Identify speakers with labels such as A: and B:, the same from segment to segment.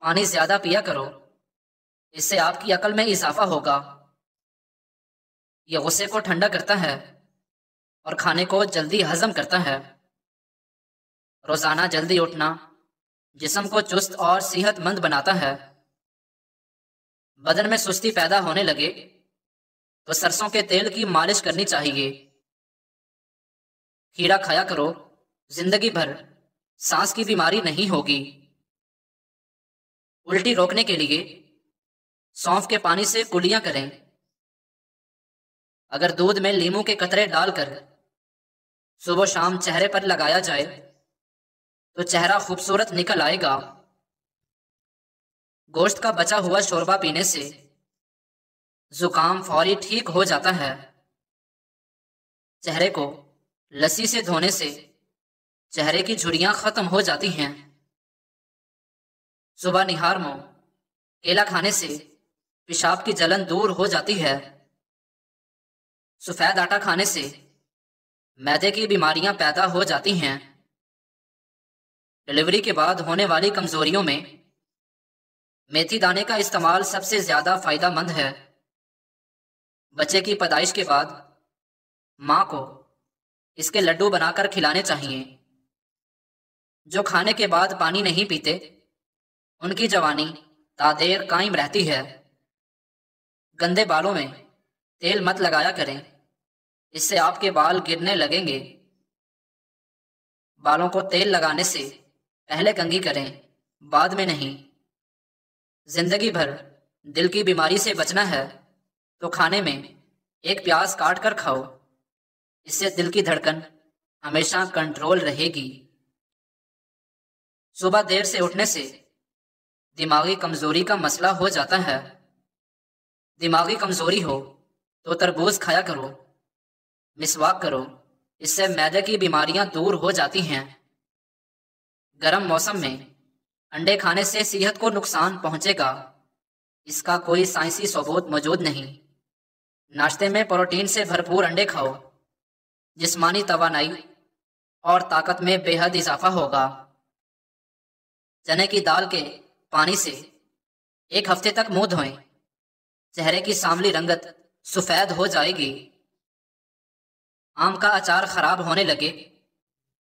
A: پانی زیادہ پیا کرو، اس سے آپ کی عقل میں اضافہ ہوگا۔ یہ غصے کو ٹھنڈا کرتا ہے اور کھانے کو جلدی ہضم کرتا ہے۔ روزانہ جلدی اٹھنا جسم کو چست اور صحت مند بناتا ہے۔ بدن میں سستی پیدا ہونے لگے تو سرسوں کے تیل کی مالش کرنی چاہیے۔ کھیرا کھایا کرو، زندگی بھر سانس کی بیماری نہیں ہوگی۔ الٹی روکنے کے لیے سونف کے پانی سے کلیاں کریں۔ اگر دودھ میں لیموں کے قطرے ڈال کر صبح و شام چہرے پر لگایا جائے تو چہرہ خوبصورت نکل آئے گا۔ گوشت کا بچا ہوا شوربہ پینے سے زکام فوری ٹھیک ہو جاتا ہے۔ چہرے کو لسی سے دھونے سے چہرے کی جھریاں ختم ہو جاتی ہیں۔ صبح نہار منہ کیلا کھانے سے پیشاب کی جلن دور ہو جاتی ہے۔ سفید آٹا کھانے سے معدے کی بیماریاں پیدا ہو جاتی ہیں۔ ڈلیوری کے بعد ہونے والی کمزوریوں میں میتھی دانے کا استعمال سب سے زیادہ فائدہ مند ہے۔ بچے کی پیدائش کے بعد ماں کو اس کے لڈو بنا کر کھلانے چاہیے۔ جو کھانے کے بعد پانی نہیں پیتے ان کی جوانی تادیر قائم رہتی ہے۔ گندے بالوں میں تیل مت لگایا کریں، اس سے آپ کے بال گرنے لگیں گے۔ بالوں کو تیل لگانے سے پہلے کنگھی کریں، بعد میں نہیں۔ زندگی بھر دل کی بیماری سے بچنا ہے تو کھانے میں ایک پیاز کاٹ کر کھاؤ، اس سے دل کی دھڑکن ہمیشہ کنٹرول رہے گی۔ صبح دیر سے اٹھنے سے دماغی کمزوری کا مسئلہ ہو جاتا ہے۔ دماغی کمزوری ہو تو تربوز کھایا کرو، مسواک کرو، اس سے معدے کی بیماریاں دور ہو جاتی ہیں۔ گرم موسم میں انڈے کھانے سے صحت کو نقصان پہنچے گا، اس کا کوئی سائنسی ثبوت موجود نہیں۔ ناشتے میں پروٹین سے بھرپور انڈے کھاؤ، جسمانی توانائی اور طاقت میں بے حد اضافہ ہوگا۔ چنے کی دال کے پانی سے 1 ہفتے تک منہ دھوئیں، چہرے کی سانولی رنگت سفید ہو جائے گی۔ آم کا اچار خراب ہونے لگے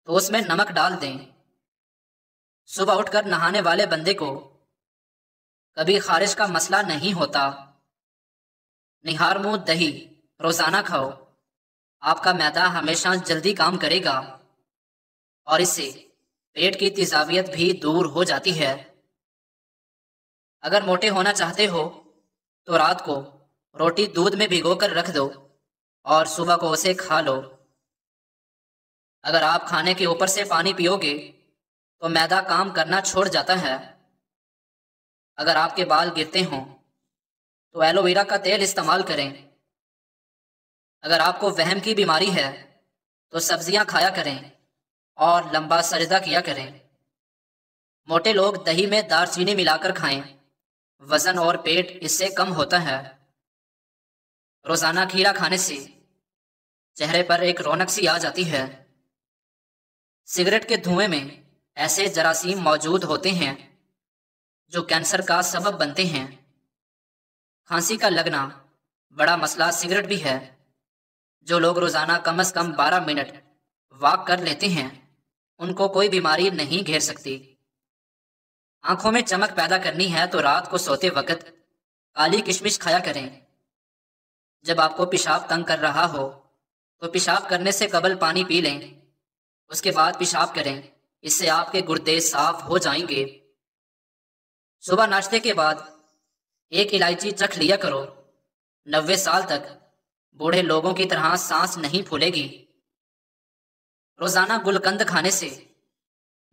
A: تو اس میں نمک ڈال دیں۔ صبح اٹھ کر نہانے والے بندے کو کبھی خارش کا مسئلہ نہیں ہوتا۔ نہار منہ دہی روزانہ کھاؤ، آپ کا معدہ ہمیشہ جلدی کام کرے گا اور اس سے پیٹ کی تیزابیت بھی دور ہو جاتی ہے۔ اگر موٹے ہونا چاہتے ہو تو رات کو روٹی دودھ میں بھگو کر رکھ دو اور صبح کو اسے کھا لو۔ اگر آپ کھانے کے اوپر سے پانی پیو گے تو معدہ کام کرنا چھوڑ جاتا ہے۔ اگر آپ کے بال گرتے ہوں تو ایلو ویرا کا تیل استعمال کریں۔ اگر آپ کو وہم کی بیماری ہے تو سبزیاں کھایا کریں اور لمبا سجدہ کیا کریں۔ موٹے لوگ دہی میں دار چینی ملا کر کھائیں، وزن اور پیٹ اس سے کم ہوتا ہے۔ روزانہ کھیرا کھانے سے چہرے پر ایک رونق سی آ جاتی ہے۔ سگریٹ کے دھوئیں میں ایسے جراثیم موجود ہوتے ہیں جو کینسر کا سبب بنتے ہیں۔ کھانسی کا لگنا بڑا مسئلہ سگریٹ بھی ہے۔ جو لوگ روزانہ کم از کم 12 منٹ واک کر لیتے ہیں ان کو کوئی بیماری نہیں گھیر سکتی۔ آنکھوں میں چمک پیدا کرنی ہے تو رات کو سوتے وقت کالی کشمش کھایا کریں۔ جب آپ کو پیشاب تنگ کر رہا ہو تو پیشاب کرنے سے قبل پانی پی لیں، اس کے بعد پیشاب کریں، اس سے آپ کے گردے صاف ہو جائیں گے۔ صبح ناشتے کے بعد 1 الائچی چکھ لیا کرو، 90 سال تک بوڑھے لوگوں کی طرح سانس نہیں پھولے گی۔ روزانہ گلقند کھانے سے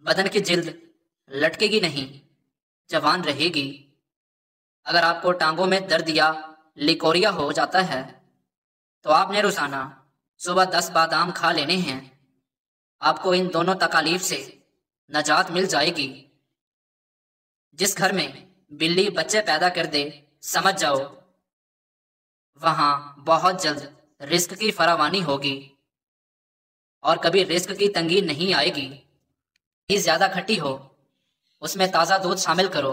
A: بدن کی جلد لٹکے گی نہیں، جوان رہے گی۔ اگر آپ کو ٹانگوں میں درد یا لیکوریا ہو جاتا ہے تو آپ نے روزانہ صبح 10 بادام کھا لینے ہیں۔ آپ کو ان دونوں تکالیف سے نجات مل جائے گی۔ جس گھر میں بلی بچے پیدا کر دے سمجھ جاؤ وہاں بہت جلد رزق کی فراوانی ہوگی اور کبھی رزق کی تنگی نہیں آئے گی۔ زیادہ کھٹی ہو اس میں تازہ دودھ شامل کرو،